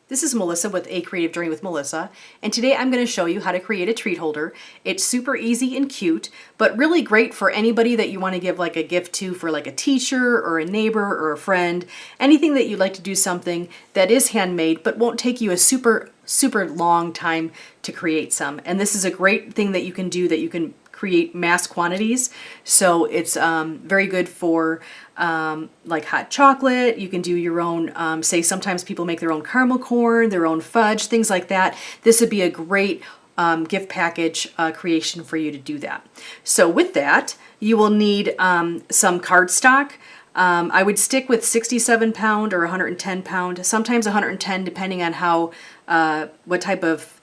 This is Melissa with A Creative Journey with Melissa, and today I'm going to show you how to create a treat holder. It's super easy and cute, but really great for anybody that you want to give like a gift to, for like a teacher or a neighbor or a friend, anything that you'd like to do something that is handmade but won't take you a super long time to create some. And this is a great thing that you can do, that you can create mass quantities. So it's very good for like hot chocolate. You can do your own, say sometimes people make their own caramel corn, their own fudge, things like that. This would be a great gift package creation for you to do that. So with that, you will need some cardstock. I would stick with 67 pound or 110 pound, sometimes 110 depending on how, what type of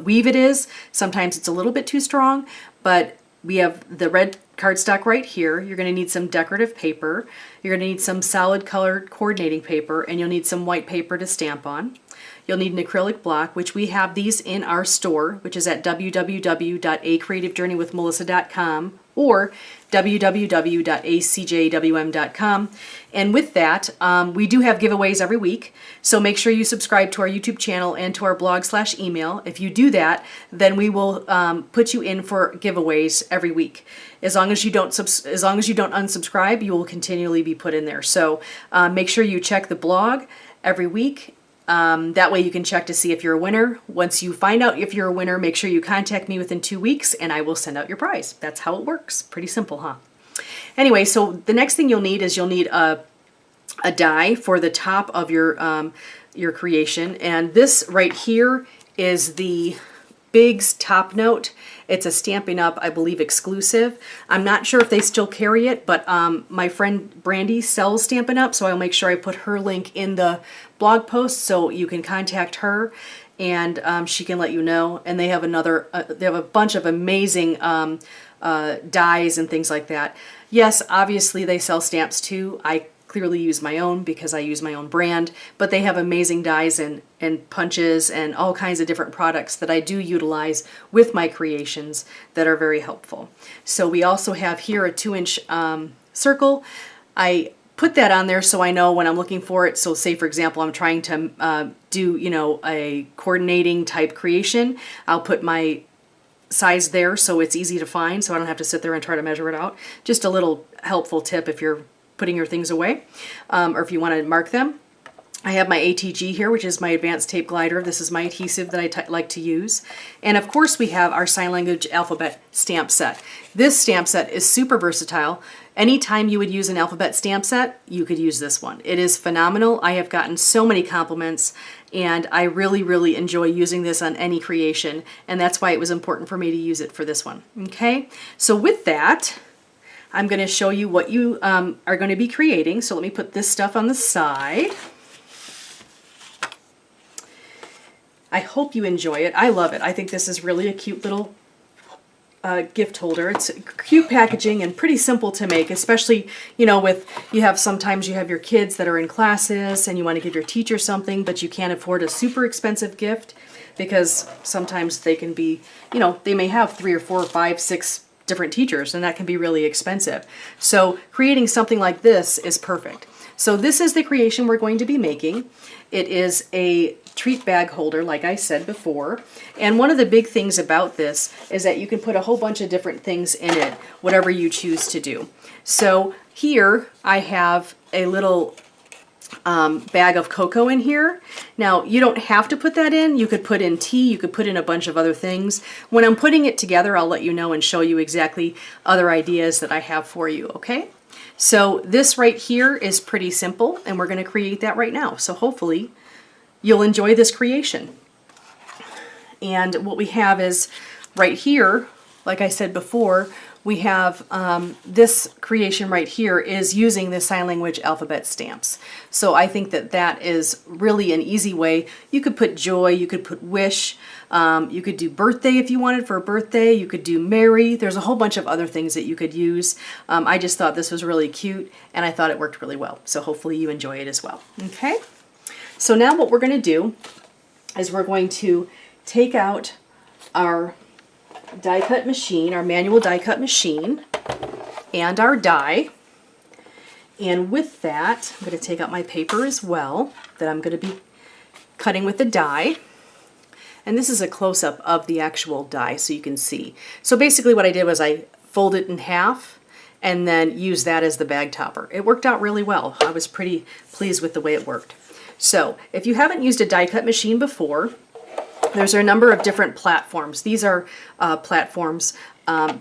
weave it is. Sometimes it's a little bit too strong, but we have the red cardstock right here. You're going to need some decorative paper. You're going to need some solid colored coordinating paper, and you'll need some white paper to stamp on. You'll need an acrylic block, which we have these in our store, which is at www.acreativejourneywithmelissa.com or www.acjwm.com. And with that, we do have giveaways every week, so make sure you subscribe to our YouTube channel and to our blog/email. If you do that, then we will put you in for giveaways every week. As long as you don't unsubscribe, you will continually be put in there. So make sure you check the blog every week. That way you can check to see if you're a winner. Once you find out if you're a winner, make sure you contact me within 2 weeks and I will send out your prize. That's how it works. Pretty simple, huh? Anyway, so the next thing you'll need is you'll need a die for the top of your creation. And this right here is the Big's Top Note. It's a Stampin' Up, I believe, exclusive. I'm not sure if they still carry it, but my friend Brandy sells Stampin' Up, so I'll make sure I put her link in the blog post so you can contact her and she can let you know. And they have they have a bunch of amazing dies and things like that. Yes, obviously they sell stamps too. I clearly use my own because I use my own brand, but they have amazing dies and punches and all kinds of different products that I do utilize with my creations that are very helpful. So we also have here a 2-inch circle. I put that on there so I know when I'm looking for it. So say for example I'm trying to do, you know, a coordinating type creation, I'll put my size there so it's easy to find, so I don't have to sit there and try to measure it out. Just a little helpful tip if you're putting your things away, or if you want to mark them. I have my ATG here, which is my advanced tape glider. This is my adhesive that I like to use. And of course we have our sign language alphabet stamp set. This stamp set is super versatile. Anytime you would use an alphabet stamp set, you could use this one. It is phenomenal. I have gotten so many compliments and I really enjoy using this on any creation, and that's why it was important for me to use it for this one. Okay, so with that, I'm going to show you what you are going to be creating. So let me put this stuff on the side. I hope you enjoy it. I love it. I think this is really a cute little gift holder. It's cute packaging and pretty simple to make, especially, you know, sometimes you have your kids that are in classes and you want to give your teacher something, but you can't afford a super expensive gift because sometimes they can be, you know, they may have 3 or 4 or 5, 6 different teachers, and that can be really expensive. So creating something like this is perfect. So this is the creation we're going to be making. It is a treat bag holder, like I said before. And one of the big things about this is that you can put a whole bunch of different things in it, whatever you choose to do. So here I have a little bag of cocoa in here. Now you don't have to put that in. You could put in tea, you could put in a bunch of other things. When I'm putting it together, I'll let you know and show you exactly other ideas that I have for you, okay? So this right here is pretty simple, and we're going to create that right now. So hopefully you'll enjoy this creation. And what we have is right here, like I said before, we have this creation right here is using the sign language alphabet stamps. So I think that that is really an easy way. You could put joy, you could put wish, you could do birthday if you wanted for a birthday, you could do Mary. There's a whole bunch of other things that you could use. I just thought this was really cute and I thought it worked really well. So hopefully you enjoy it as well. Okay, so now what we're going to do is we're going to take out our die cut machine, our manual die cut machine, and our die, And with that, I'm going to take out my paper as well that I'm going to be cutting with the die. And this is a close-up of the actual die so you can see. So basically what I did was I folded it in half and then used that as the bag topper. It worked out really well. I was pretty pleased with the way it worked. So if you haven't used a die cut machine before, there's a number of different platforms. These are platforms.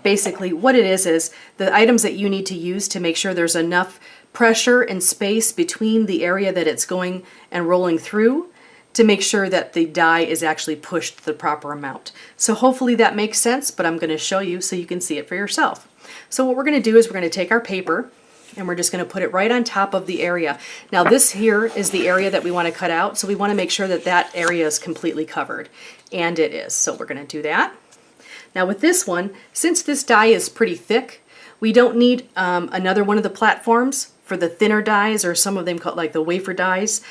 Basically what it is the items that you need to use to make sure there's enough pressure and space between the area that it's going and rolling through to make sure that the die is actually pushed the proper amount. So hopefully that makes sense, but I'm going to show you so you can see it for yourself. So what we're going to do is we're going to take our paper and we're just going to put it right on top of the area. Now this here is the area that we want to cut out, so we want to make sure that that area is completely covered, and it is. So we're going to do that. Now with this one, since this die is pretty thick, we don't need another one of the platforms for the thinner dies, or some of them called like the wafer dies.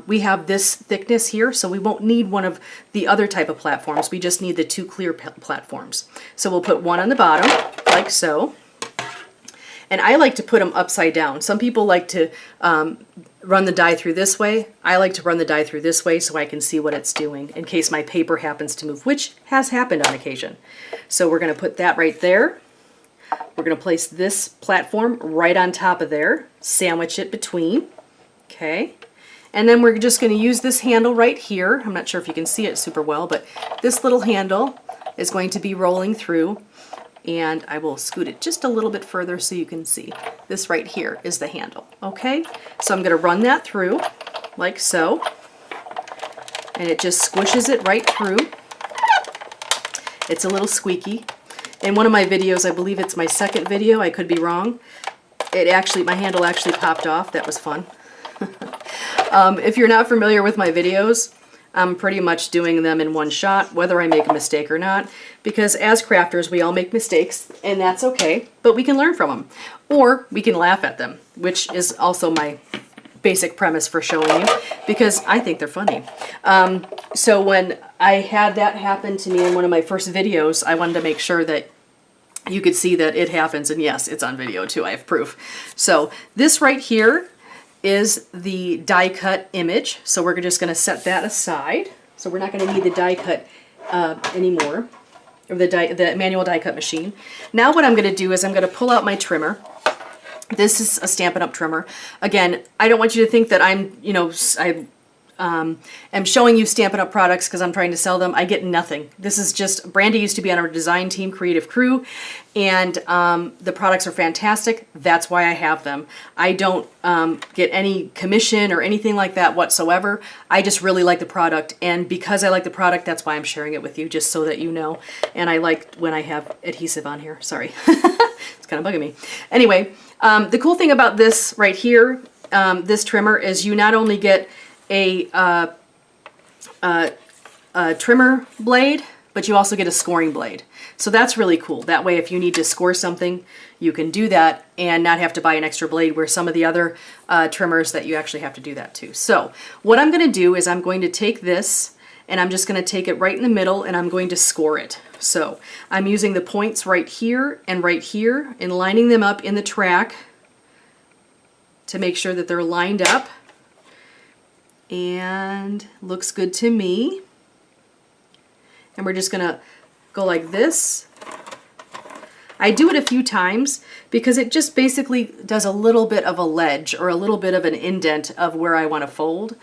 We have this thickness here, so we won't need one of the other type of platforms. We just need the two clear platforms. So we'll put one on the bottom, like so. And I like to put them upside down. Some people like to run the die through this way. I like to run the die through this way so I can see what it's doing in case my paper happens to move, which has happened on occasion. So we're going to put that right there. We're going to place this platform right on top of there, sandwich it between, okay? And then we're just going to use this handle right here. I'm not sure if you can see it super well, but this little handle is going to be rolling through, and I will scoot it just a little bit further so you can see. This right here is the handle, okay? So I'm going to run that through like so, and it just squishes it right through. It's a little squeaky. In one of my videos, I believe it's my second video, I could be wrong, my handle actually popped off. That was fun. If you're not familiar with my videos, I'm pretty much doing them in one shot, whether I make a mistake or not, because as crafters, we all make mistakes, and that's okay, but we can learn from them, or we can laugh at them, which is also my basic premise for showing you, because I think they're funny. So when I had that happen to me in one of my first videos, I wanted to make sure that you could see that it happens, and yes, it's on video too, I have proof. So this right here is the die cut image, so we're just going to set that aside. So we're not going to need the die cut anymore, or the manual die cut machine. Now what I'm going to do is I'm going to pull out my trimmer. This is a Stampin' Up! Trimmer. Again, I don't want you to think that I'm, am showing you Stampin' Up! Products because I'm trying to sell them. I get nothing. This is just, Brandy used to be on our design team, creative crew, and the products are fantastic. That's why I have them. I don't get any commission or anything like that whatsoever. I just really like the product, and because I like the product, that's why I'm sharing it with you, just so that you know. And I like when I have adhesive on here. Sorry. It's kind of bugging me. Anyway, the cool thing about this right here, this trimmer, is you not only get a trimmer blade, but you also get a scoring blade. So that's really cool. That way, if you need to score something, you can do that and not have to buy an extra blade, where some of the other trimmers that you actually have to do that too. So what I'm going to do is I'm going to take this and I'm just going to take it right in the middle and I'm going to score it. So I'm using the points right here and lining them up in the track to make sure that they're lined up. And looks good to me. And we're just gonna go like this. I do it a few times because it just basically does a little bit of a ledge or a little bit of an indent of where I want to fold.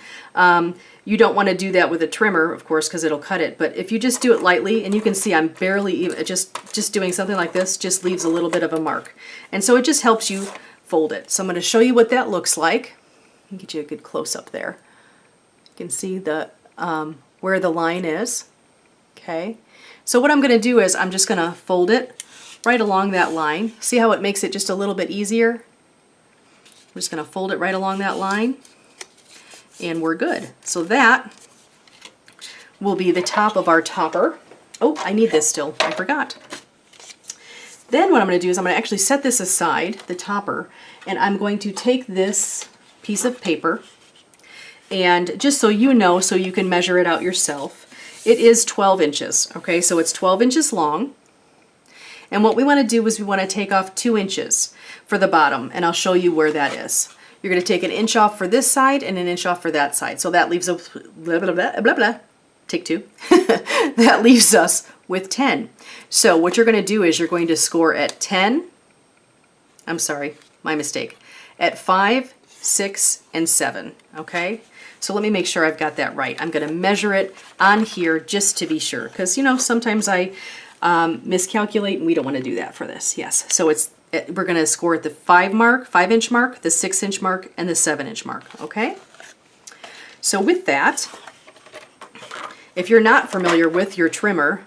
You don't want to do that with a trimmer, of course, because it'll cut it. But if you just do it lightly, and you can see I'm barely even, just doing something like this just leaves a little bit of a mark. And so it just helps you fold it. So I'm going to show you what that looks like. I'll get you a good close-up there. You can see the where the line is. Okay. So what I'm going to do is I'm just going to fold it right along that line. See how it makes it just a little bit easier? I'm just going to fold it right along that line. And we're good. So that will be the top of our topper. Oh, I need this still. I forgot. Then what I'm going to do is I'm going to actually set this aside, the topper, and I'm going to take this piece of paper, and just so you know, so you can measure it out yourself, it is 12 inches. Okay, so it's 12 inches long. And what we want to do is we want to take off 2 inches for the bottom, and I'll show you where that is. You're going to take 1 inch off for this side and 1 inch off for that side. So that leaves us, blah, blah, blah, blah, blah. Take 2. That leaves us with 10. So what you're going to do is you're going to score at 10. I'm sorry, my mistake. At 5, 6, and 7, okay? So let me make sure I've got that right. I'm going to measure it on here just to be sure, because, you know, sometimes I miscalculate, and we don't want to do that for this. Yes, so we're going to score at the 5-inch mark, the 6-inch mark, and the 7-inch mark, okay? So with that, if you're not familiar with your trimmer,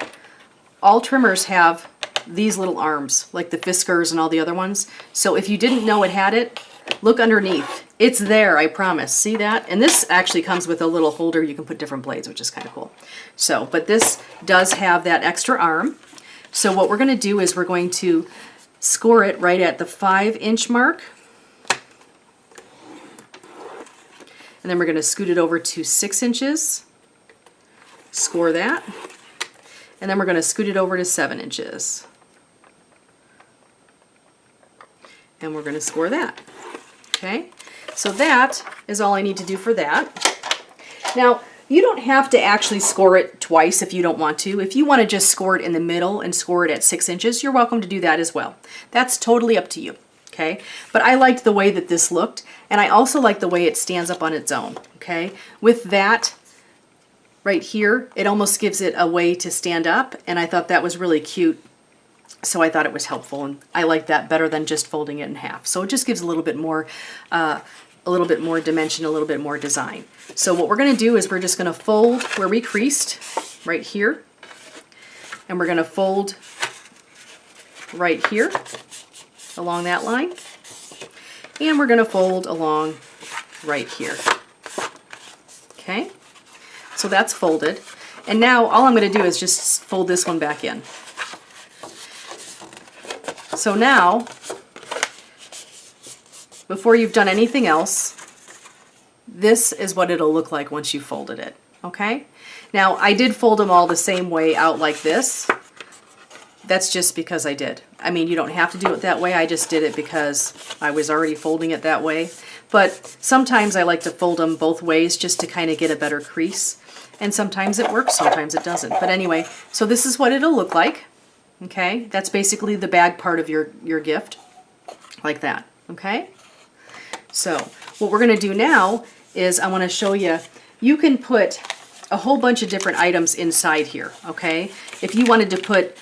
all trimmers have these little arms, like the Fiskars and all the other ones. So if you didn't know it had it, look underneath. It's there, I promise. See that? And this actually comes with a little holder. You can put different blades, which is kind of cool. So, but this does have that extra arm. So what we're going to do is we're going to score it right at the 5-inch mark. And then we're going to scoot it over to 6 inches. Score that. And then we're going to scoot it over to 7 inches. And we're going to score that. Okay, so that is all I need to do for that. Now, you don't have to actually score it twice if you don't want to. If you want to just score it in the middle and score it at 6 inches, you're welcome to do that as well. That's totally up to you. Okay, but I liked the way that this looked, and I also like the way it stands up on its own. Okay, with that right here, it almost gives it a way to stand up, and I thought that was really cute. So I thought it was helpful, and I like that better than just folding it in half. So it just gives a little bit more dimension, a little bit more design. So what we're going to do is we're just going to fold where we creased right here, and we're going to fold right here along that line, and we're going to fold along right here. Okay, so that's folded, and now all I'm going to do is just fold this one back in. So now, before you've done anything else, this is what it'll look like once you folded it, okay? Now, I did fold them all the same way out like this. That's just because I did. I mean, you don't have to do it that way. I just did it because I was already folding it that way. But sometimes I like to fold them both ways just to kind of get a better crease. And sometimes it works, sometimes it doesn't. But anyway, so this is what it'll look like. Okay, that's basically the bag part of your gift, like that, okay? So what we're going to do now is I want to show you, you can put a whole bunch of different items inside here, okay? If you wanted to put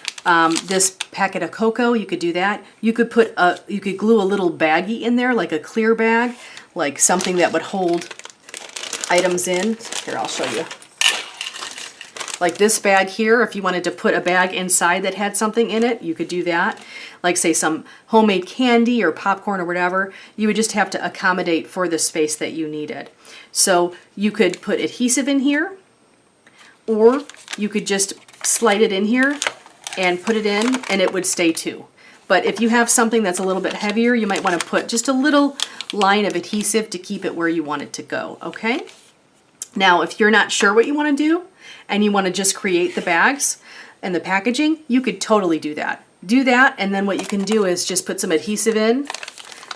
this packet of cocoa, you could do that. You could glue a little baggie in there, like a clear bag, like something that would hold items in. Here, I'll show you. Like this bag here, if you wanted to put a bag inside that had something in it, you could do that. Like say some homemade candy or popcorn or whatever, you would just have to accommodate for the space that you needed. So you could put adhesive in here, or you could just slide it in here and put it in and it would stay too. But if you have something that's a little bit heavier, you might want to put just a little line of adhesive to keep it where you want it to go, okay? Now, if you're not sure what you want to do, and you want to just create the bags and the packaging, you could totally do that. Do that, and then what you can do is just put some adhesive in,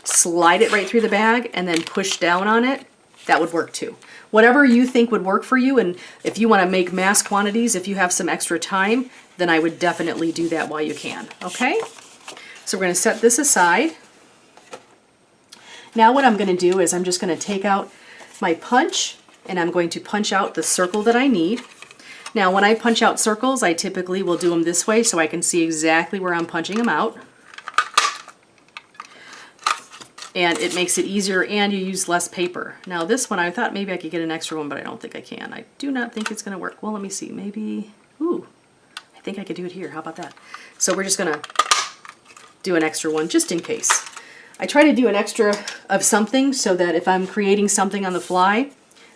slide it right through the bag, and then push down on it. That would work too. Whatever you think would work for you, and if you want to make mass quantities, if you have some extra time, then I would definitely do that while you can, okay? So we're going to set this aside. Now what I'm going to do is I'm just going to take out my punch, and I'm going to punch out the circle that I need. Now when I punch out circles, I typically will do them this way so I can see exactly where I'm punching them out. And it makes it easier and you use less paper. Now this one, I thought maybe I could get an extra one, but I don't think I can. I do not think it's gonna work. Well, let me see, maybe, ooh, I think I could do it here. How about that? So we're just gonna do an extra one just in case. I try to do an extra of something so that if I'm creating something on the fly,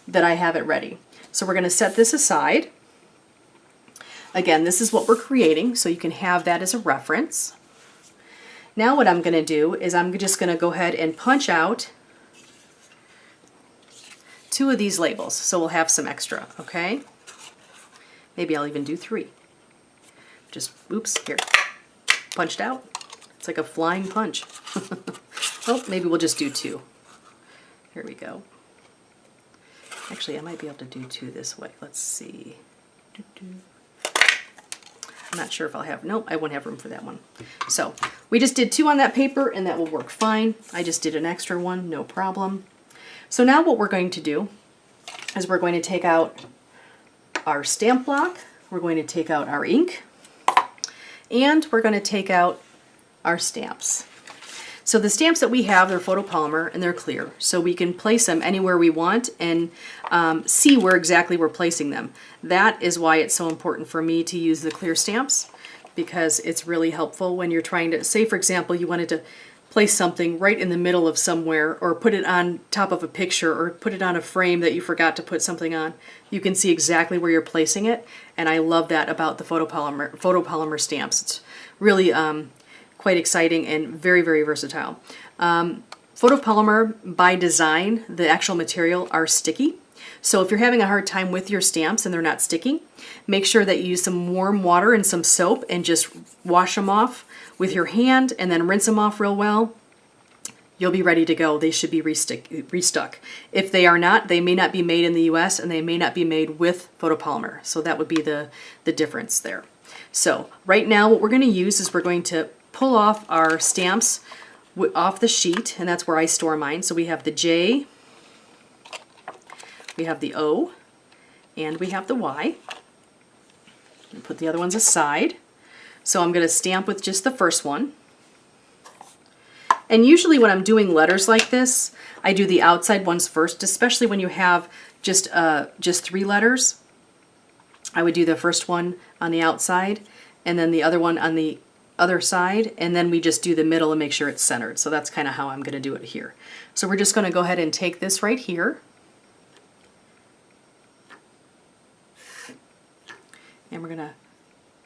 that I have it ready. So we're gonna set this aside. Again, this is what we're creating, so you can have that as a reference. Now what I'm going to do is I'm just going to go ahead and punch out 2 of these labels, so we'll have some extra, okay? Maybe I'll even do 3. Just, oops, here. punched out. It's like a flying punch. Oh, maybe we'll just do 2. Here we go. Actually, I might be able to do 2 this way. Let's see. I'm not sure if I'll have, nope, I won't have room for that one. So we just did 2 on that paper and that will work fine. I just did an extra one, no problem. So now what we're going to do is we're going to take out our stamp block, we're going to take out our ink, and we're going to take out our stamps. So the stamps that we have, they're photopolymer and they're clear, so we can place them anywhere we want and see where exactly we're placing them. That is why it's so important for me to use the clear stamps, because it's really helpful when you're trying to, say for example, you wanted to place something right in the middle of somewhere, or put it on top of a picture, or put it on a frame that you forgot to put something on. You can see exactly where you're placing it, and I love that about the photopolymer stamps. It's really quite exciting and very, very versatile. Photopolymer, by design, the actual material are sticky. So if you're having a hard time with your stamps and they're not sticking, make sure that you use some warm water and some soap and just wash them off with your hand and then rinse them off real well. You'll be ready to go. They should be restuck. If they are not, they may not be made in the US and they may not be made with photopolymer. So that would be the difference there. So right now what we're going to use is we're going to pull off our stamps off the sheet, and that's where I store mine. So we have the J, we have the O, and we have the Y. And put the other ones aside. So I'm going to stamp with just the first one. And usually when I'm doing letters like this, I do the outside ones first, especially when you have just 3 letters. I would do the first one on the outside, and then the other one on the other side, and then we just do the middle and make sure it's centered. So that's kind of how I'm going to do it here. So we're just going to go ahead and take this right here, and we're going to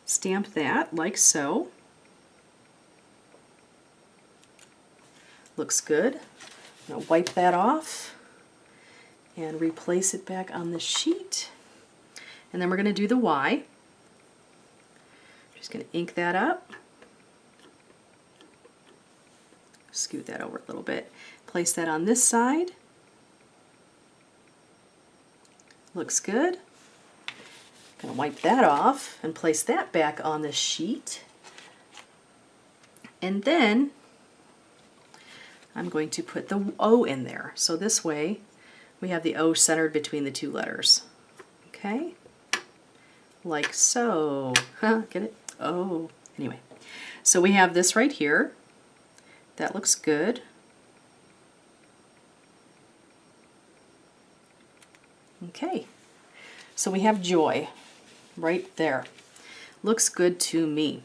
stamp that like so. Looks good. I'm going to wipe that off and replace it back on the sheet. And then we're going to do the Y. Just going to ink that up. Scoot that over a little bit. Place that on this side. Looks good. Going to wipe that off and place that back on the sheet. And then I'm going to put the O in there. So this way we have the O centered between the 2 letters. Okay? Like so. Huh, get it? Oh. Anyway. So we have this right here. That looks good. Okay. So we have joy right there. Looks good to me.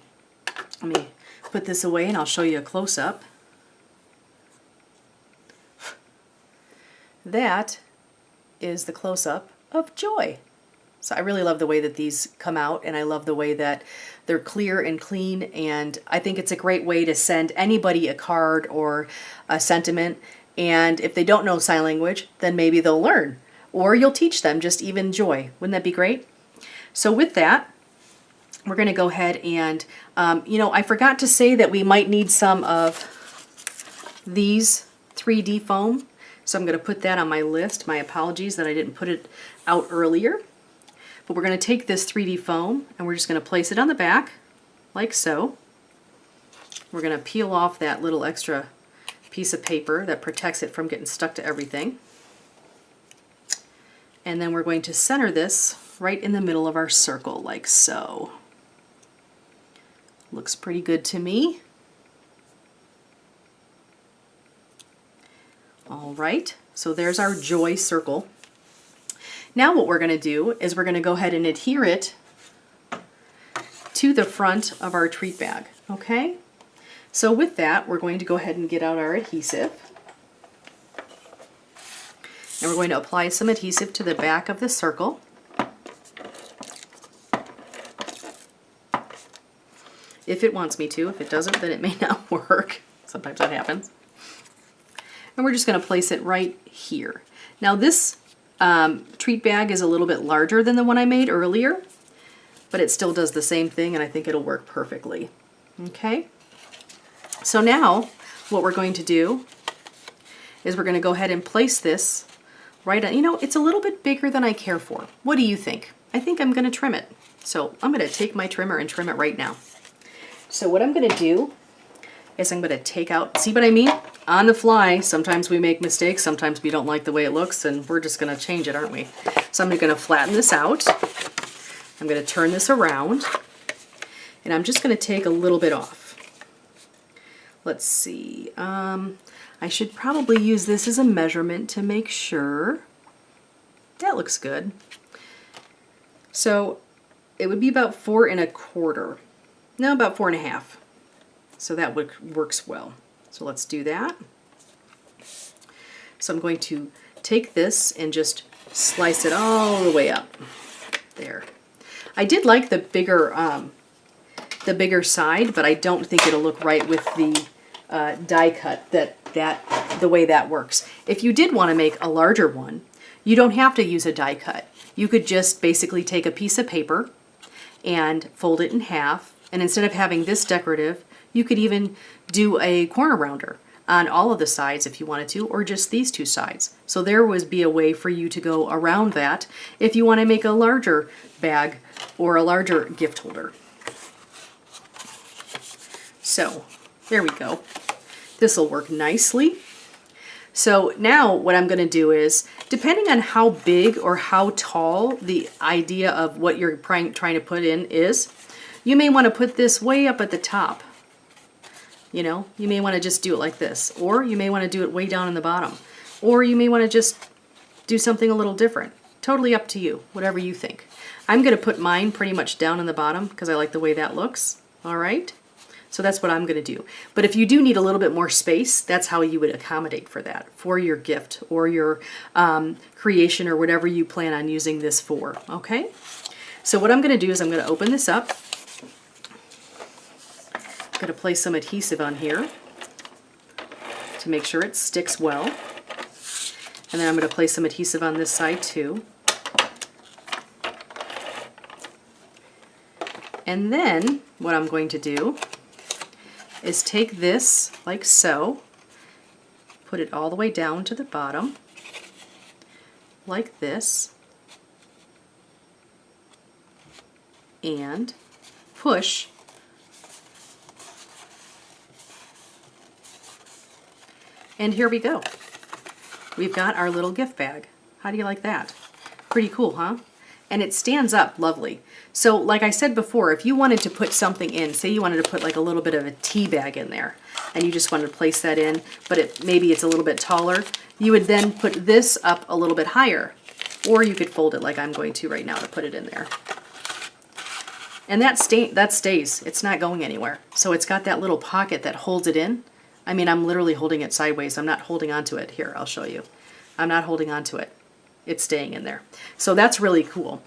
Let me put this away and I'll show you a close-up. That is the close-up of joy. So I really love the way that these come out, and I love the way that they're clear and clean, and I think it's a great way to send anybody a card or a sentiment, and if they don't know sign language, then maybe they'll learn, or you'll teach them just even joy. Wouldn't that be great? So with that, we're going to go ahead and, I forgot to say that we might need some of these 3D foam, so I'm going to put that on my list. My apologies that I didn't put it out earlier. But we're going to take this 3D foam and we're just going to place it on the back, like so. We're going to peel off that little extra piece of paper that protects it from getting stuck to everything. And then we're going to center this right in the middle of our circle, like so. Looks pretty good to me. All right, so there's our joy circle. Now what we're going to do is we're going to go ahead and adhere it to the front of our treat bag, okay? So with that, we're going to go ahead and get out our adhesive. And we're going to apply some adhesive to the back of the circle. If it wants me to. If it doesn't, then it may not work. Sometimes that happens. And we're just going to place it right here. Now this treat bag is a little bit larger than the one I made earlier, but it still does the same thing, and I think it'll work perfectly. Okay, so now what we're going to do is we're going to go ahead and place this right on. You know, it's a little bit bigger than I care for. What do you think? I think I'm going to trim it. So I'm going to take my trimmer and trim it right now. So what I'm going to do is I'm going to take out, see what I mean? On the fly, sometimes we make mistakes, sometimes we don't like the way it looks, and we're just going to change it, aren't we? So I'm going to flatten this out. I'm going to turn this around, and I'm just going to take a little bit off. Let's see. I should probably use this as a measurement to make sure. That looks good. So it would be about 4 1/4. No, about 4 1/2. So that works well. So let's do that. So I'm going to take this and just slice it all the way up. There. I did like the bigger side, but I don't think it'll look right with the die cut the way that works. If you did want to make a larger one, you don't have to use a die cut. You could just basically take a piece of paper and fold it in half, and instead of having this decorative, you could even do a corner rounder on all of the sides if you wanted to, or just these 2 sides. So there would be a way for you to go around that if you want to make a larger bag or a larger gift holder. So there we go. This will work nicely. So now what I'm going to do is, depending on how big or how tall the idea of what you're trying to put in is, you may want to put this way up at the top. You know, you may want to just do it like this, or you may want to do it way down in the bottom, or you may want to just do something a little different. Totally up to you, whatever you think. I'm going to put mine pretty much down in the bottom because I like the way that looks. All right, so that's what I'm going to do. But if you do need a little bit more space, that's how you would accommodate for that, for your gift or your creation or whatever you plan on using this for. Okay, so what I'm going to do is I'm going to open this up. I'm going to place some adhesive on here to make sure it sticks well. And then I'm going to place some adhesive on this side too. And then what I'm going to do is take this like so, put it all the way down to the bottom like this, and push and here we go. We've got our little gift bag. How do you like that? Pretty cool, huh? And it stands up lovely. So like I said before, if you wanted to put something in, say you wanted to put like a little bit of a tea bag in there, and you just wanted to place that in, but maybe it's a little bit taller, you would then put this up a little bit higher. Or you could fold it like I'm going to right now to put it in there. And that stays. It's not going anywhere. So it's got that little pocket that holds it in. I mean, I'm literally holding it sideways. I'm not holding onto it. Here, I'll show you. I'm not holding onto it. It's staying in there. So that's really cool.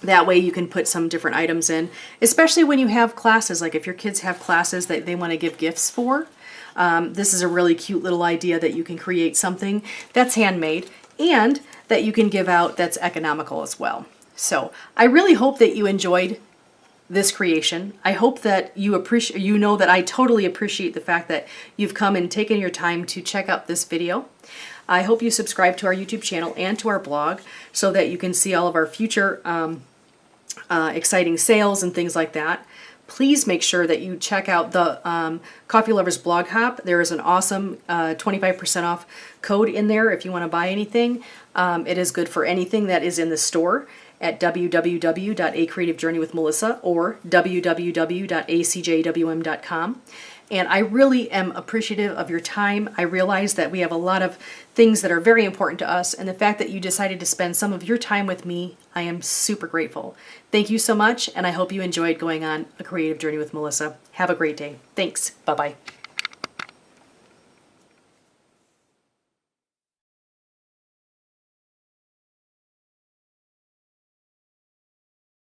That way you can put some different items in, especially when you have classes, like if your kids have classes that they want to give gifts for. This is a really cute little idea that you can create something that's handmade and that you can give out that's economical as well. So I really hope that you enjoyed this creation. I hope that you know that I totally appreciate the fact that you've come and taken your time to check out this video. I hope you subscribe to our YouTube channel and to our blog so that you can see all of our future exciting sales and things like that. Please make sure that you check out the Coffee Lovers Blog Hop. There is an awesome 25% off code in there if you want to buy anything. It is good for anything that is in the store at www.acreativejourneywithmelissa or www.acjwm.com. And I really am appreciative of your time. I realize that we have a lot of things that are very important to us, and the fact that you decided to spend some of your time with me, I am super grateful. Thank you so much, and I hope you enjoyed going on a creative journey with Melissa. Have a great day. Thanks. Bye-bye.